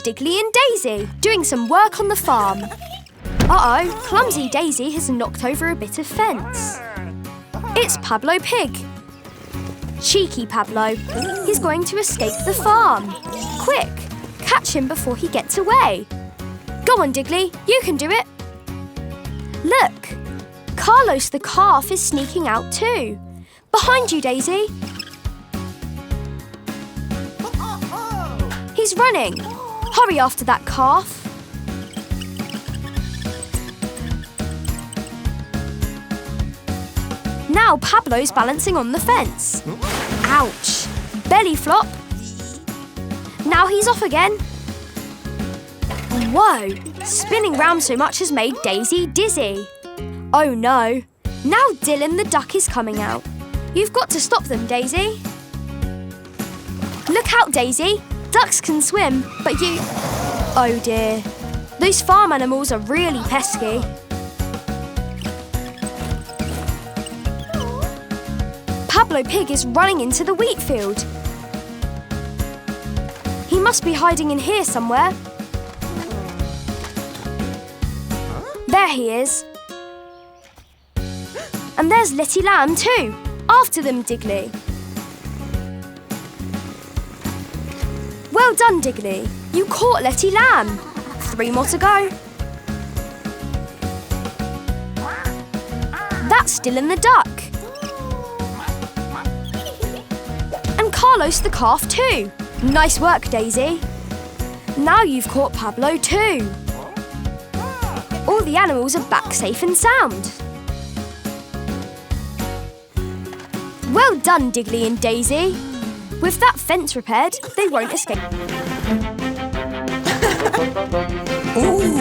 Digley and Dazey, doing some work on the farm. Uh-oh, clumsy Daisy has knocked over a bit of fence. It's Pablo Pig. Cheeky Pablo. He's going to escape the farm. Quick, catch him before he gets away. Go on, Digley, you can do it. Look, Carlos the calf is sneaking out too. Behind you, Daisy. He's running. Hurry after that calf. Now Pablo's balancing on the fence. Ouch! Belly flop. Now he's off again. Whoa! Spinning round so much has made Daisy dizzy. Oh no! Now Dylan the duck is coming out. You've got to stop them, Daisy. Look out, Daisy. Ducks can swim, but you... Oh dear. Those farm animals are really pesky. Pablo Pig is running into the wheat field. He must be hiding in here somewhere. There he is. And there's Letty Lamb too. After them, Digley. Well done, Digley. You caught Letty Lamb. 3 more to go. That's Dylan the duck. And Carlos the calf too. Nice work, Daisy. Now you've caught Pablo too. All the animals are back safe and sound. Well done, Digley and Daisy. With that fence repaired, they won't escape. Ooh.